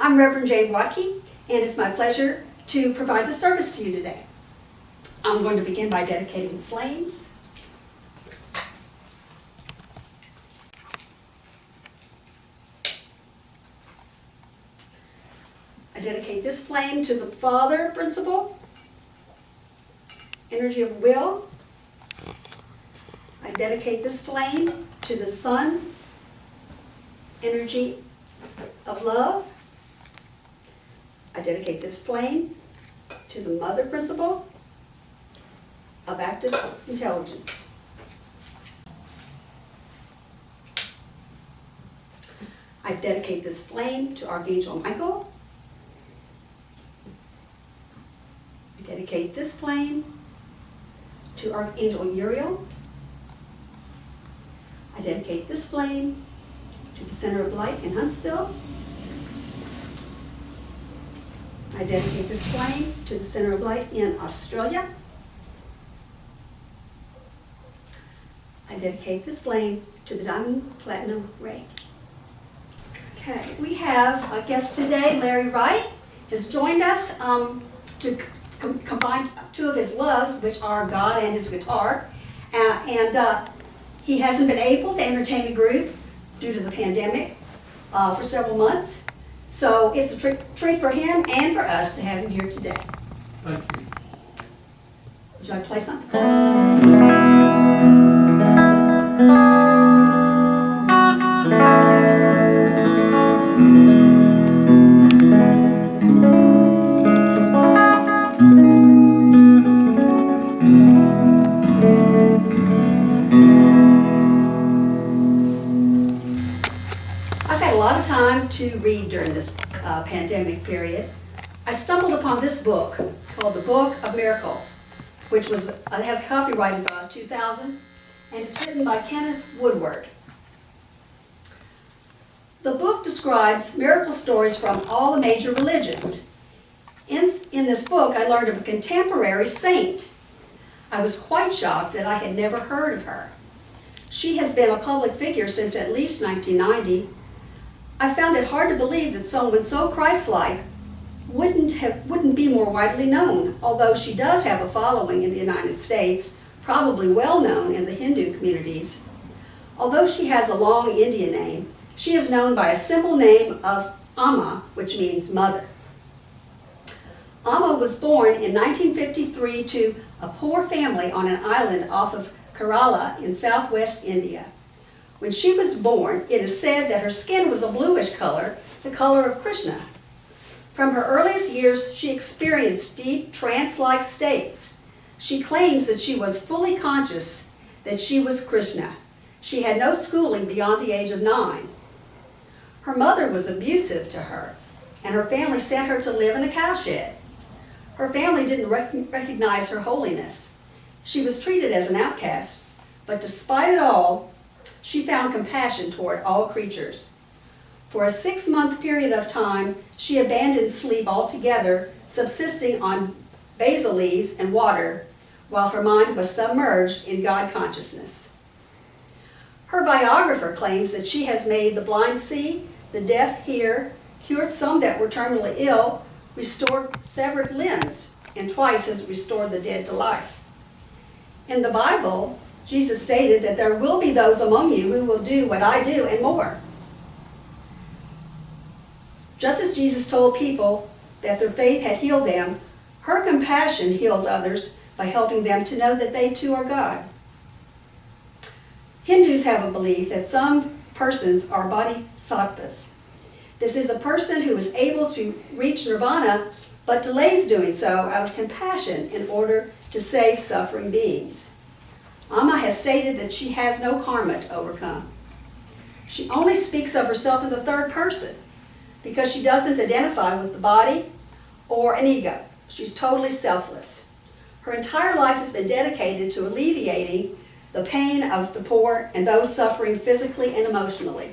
I'm Reverend Jane Watke, and it's my pleasure to provide the service to you today. I'm going to begin by dedicating the flames. I dedicate this flame to the Father principle, energy of will. I dedicate this flame to the Son, energy of love. I dedicate this flame to the Mother principle of active intelligence. I dedicate this flame to Archangel Michael. I dedicate this flame to Archangel Uriel. I dedicate this flame to the Center of Light in Huntsville. I dedicate this flame to the Center of Light in Australia. I dedicate this flame to the Diamond Platinum Ray. Okay, we have a guest today. Larry Wright has joined us to combine two of his loves, which are God and his guitar. He hasn't been able to entertain a group due to the pandemic for several months. So it's a treat for him and for us to have him here today. Thank you. Would you like to play something for us? To read during this pandemic period. I stumbled upon this book called The Book of Miracles, which has copyright of 2000, and it's written by Kenneth Woodward. The book describes miracle stories from all the major religions. In this book, I learned of a contemporary saint. I was quite shocked that I had never heard of her. She has been a public figure since at least 1990. I found it hard to believe that someone so Christ-like wouldn't be more widely known, although she does have a following in the United States, probably well known in the Hindu communities. Although she has a long Indian name, she is known by a simple name of Amma, which means mother. Amma was born in 1953 to a poor family on an island off of Kerala in southwest India. When she was born, it is said that her skin was a bluish color, the color of Krishna. From her earliest years, she experienced deep trance-like states. She claims that she was fully conscious that she was Krishna. She had no schooling beyond the age of 9. Her mother was abusive to her, and her family sent her to live in a cowshed. Her family didn't recognize her holiness. She was treated as an outcast, but despite it all, she found compassion toward all creatures. For a 6-month period of time, she abandoned sleep altogether, subsisting on basil leaves and water, while her mind was submerged in God consciousness. Her biographer claims that she has made the blind see, the deaf hear, cured some that were terminally ill, restored severed limbs, and twice has restored the dead to life. In the Bible, Jesus stated that there will be those among you who will do what I do and more. Just as Jesus told people that their faith had healed them, her compassion heals others by helping them to know that they too are God. Hindus have a belief that some persons are bodhisattvas. This is a person who is able to reach nirvana but delays doing so out of compassion in order to save suffering beings. Amma has stated that she has no karma to overcome. She only speaks of herself in the third person because she doesn't identify with the body or an ego. She's totally selfless. Her entire life has been dedicated to alleviating the pain of the poor and those suffering physically and emotionally.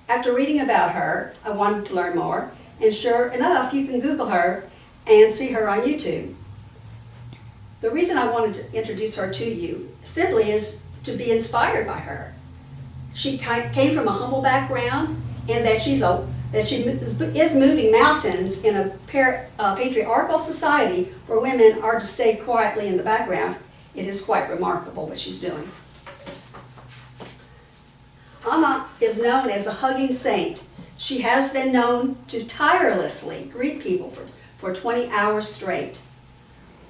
After reading about her, I wanted to learn more, and sure enough, you can Google her and see her on YouTube. The reason I wanted to introduce her to you simply is to be inspired by her. She came from a humble background, and that she's a that she is moving mountains in a patriarchal society where women are to stay quietly in the background. It is quite remarkable what she's doing. Amma is known as a hugging saint. She has been known to tirelessly greet people for 20 hours straight.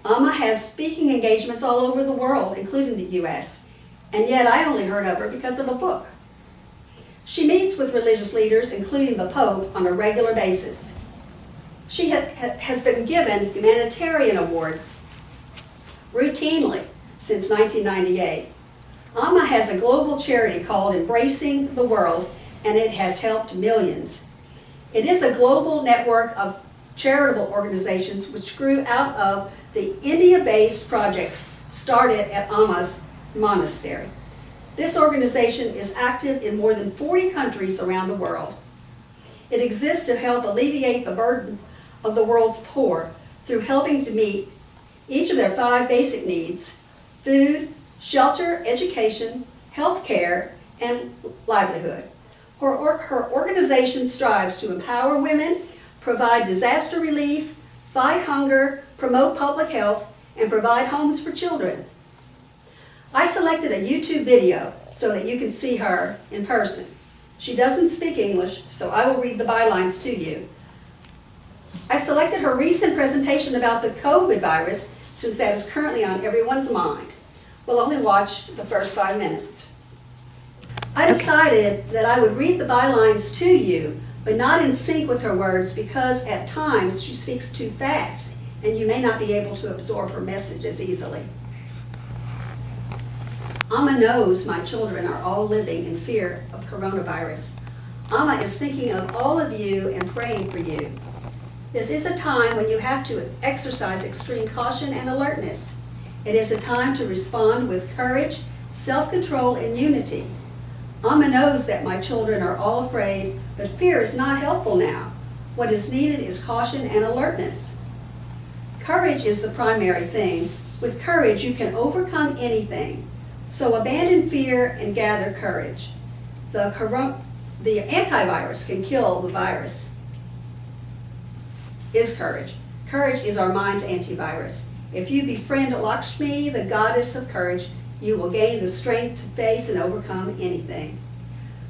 Amma has speaking engagements all over the world, including the U.S., and yet I only heard of her because of a book. She meets with religious leaders, including the Pope, on a regular basis. She has been given humanitarian awards routinely since 1998. Amma has a global charity called Embracing the World, and it has helped millions. It is a global network of charitable organizations which grew out of the India-based projects started at Amma's monastery. This organization is active in more than 40 countries around the world. It exists to help alleviate the burden of the world's poor through helping to meet each of their 5 basic needs: food, shelter, education, health care, and livelihood. Her organization strives to empower women, provide disaster relief, fight hunger, promote public health, and provide homes for children. I selected a YouTube video so that you can see her in person. She doesn't speak English, so I will read the bylines to you. I selected her recent presentation about the COVID virus since that is currently on everyone's mind. We'll only watch the first 5 minutes. I decided that I would read the bylines to you, but not in sync with her words because at times she speaks too fast and you may not be able to absorb her message as easily. Amma knows my children are all living in fear of coronavirus. Amma is thinking of all of you and praying for you. This is a time when you have to exercise extreme caution and alertness. It is a time to respond with courage, self-control, and unity. Amma knows that my children are all afraid, but fear is not helpful now. What is needed is caution and alertness. Courage is the primary thing. With courage, you can overcome anything. So abandon fear and gather courage. The antivirus can kill the virus. Is courage. Courage is our mind's antivirus. If you befriend Lakshmi, the goddess of courage, you will gain the strength to face and overcome anything.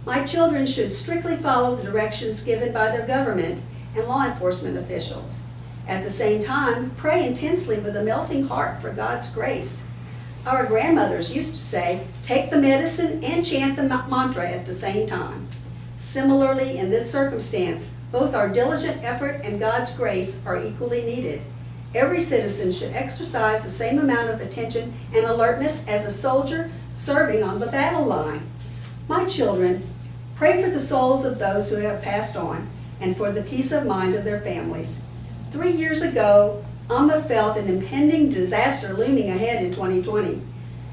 My children should strictly follow the directions given by their government and law enforcement officials. At the same time, pray intensely with a melting heart for God's grace. Our grandmothers used to say, take the medicine and chant the mantra at the same time. Similarly, in this circumstance, both our diligent effort and God's grace are equally needed. Every citizen should exercise the same amount of attention and alertness as a soldier serving on the battle line. My children, pray for the souls of those who have passed on and for the peace of mind of their families. 3 years ago, Amma felt an impending disaster looming ahead in 2020.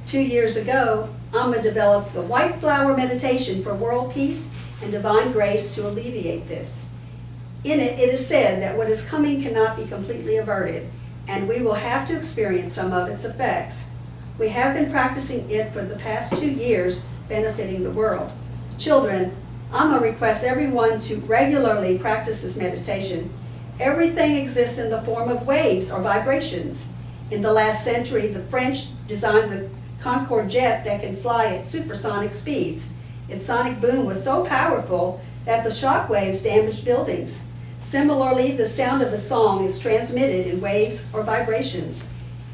2 years ago, Amma developed the White Flower Meditation for world peace and divine grace to alleviate this. In it, it is said that what is coming cannot be completely averted, and we will have to experience some of its effects. We have been practicing it for the past 2 years, benefiting the world. Children, Amma requests everyone to regularly practice this meditation. Everything exists in the form of waves or vibrations. In the last century, the French designed the Concorde jet that can fly at supersonic speeds. Its sonic boom was so powerful that the shock waves damaged buildings. Similarly, the sound of a song is transmitted in waves or vibrations.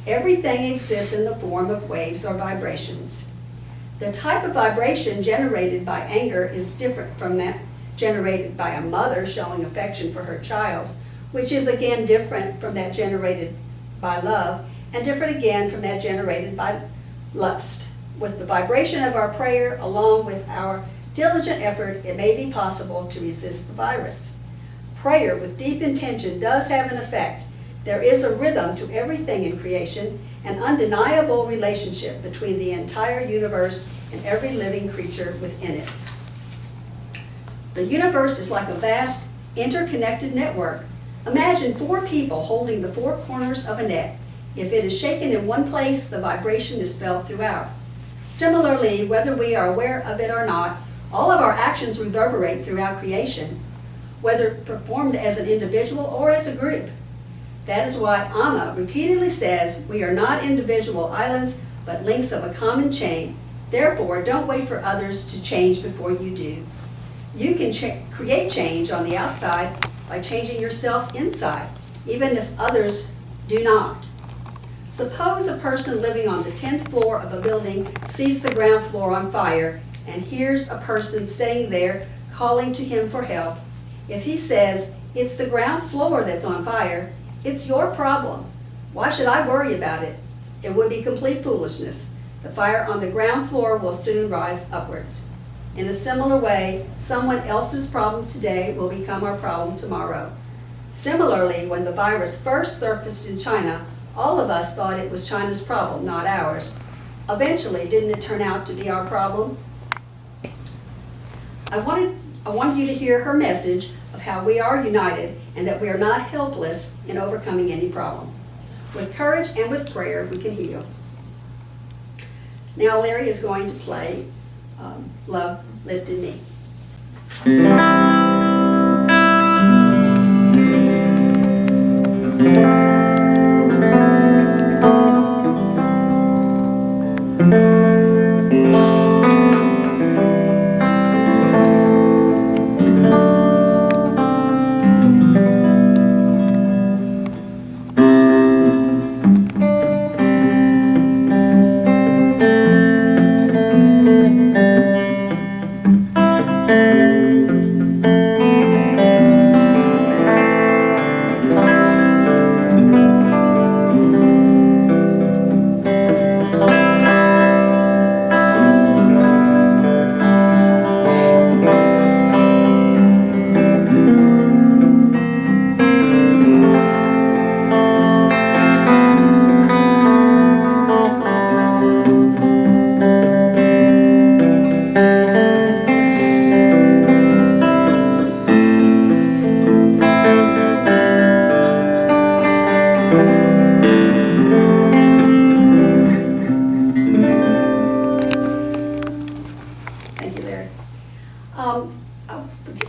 Everything exists in the form of waves or vibrations. The type of vibration generated by anger is different from that generated by a mother showing affection for her child, which is again different from that generated by love, and different again from that generated by lust. With the vibration of our prayer, along with our diligent effort, it may be possible to resist the virus. Prayer with deep intention does have an effect. There is a rhythm to everything in creation, an undeniable relationship between the entire universe and every living creature within it. The universe is like a vast, interconnected network. Imagine 4 people holding the 4 corners of a net. If it is shaken in one place, the vibration is felt throughout. Similarly, whether we are aware of it or not, all of our actions reverberate throughout creation. whether performed as an individual or as a group. That is why Amma repeatedly says we are not individual islands, but links of a common chain. Therefore, don't wait for others to change before you do. You can create change on the outside by changing yourself inside, even if others do not. Suppose a person living on the 10th floor of a building sees the ground floor on fire and hears a person staying there calling to him for help. If he says, "It's the ground floor that's on fire, it's your problem. Why should I worry about it?" It would be complete foolishness. The fire on the ground floor will soon rise upwards. In a similar way, someone else's problem today will become our problem tomorrow. Similarly, when the virus first surfaced in China, all of us thought it was China's problem, not ours. Eventually, didn't it turn out to be our problem? I wanted you to hear her message of how we are united and that we are not helpless in overcoming any problem. With courage and with prayer, we can heal. Now Larry is going to play Love Lifted Me.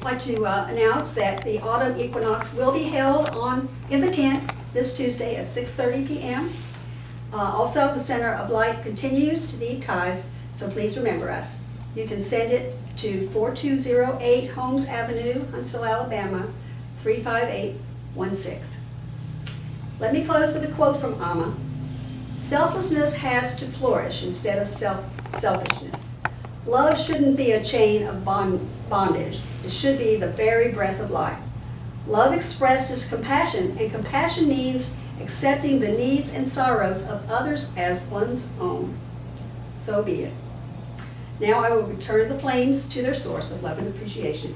I'd like to announce that the autumn equinox will be held in the tent this Tuesday at 6:30 p.m. Also, the Center of Light continues to need ties, so please remember us. You can send it to 4208 Holmes Avenue, Huntsville, Alabama, 35816. Let me close with a quote from Amma. Selflessness has to flourish instead of selfishness. Love shouldn't be a chain of bondage. It should be the very breath of life. Love expressed is compassion, and compassion means accepting the needs and sorrows of others as one's own. So be it. Now I will return the flames to their source with love and appreciation.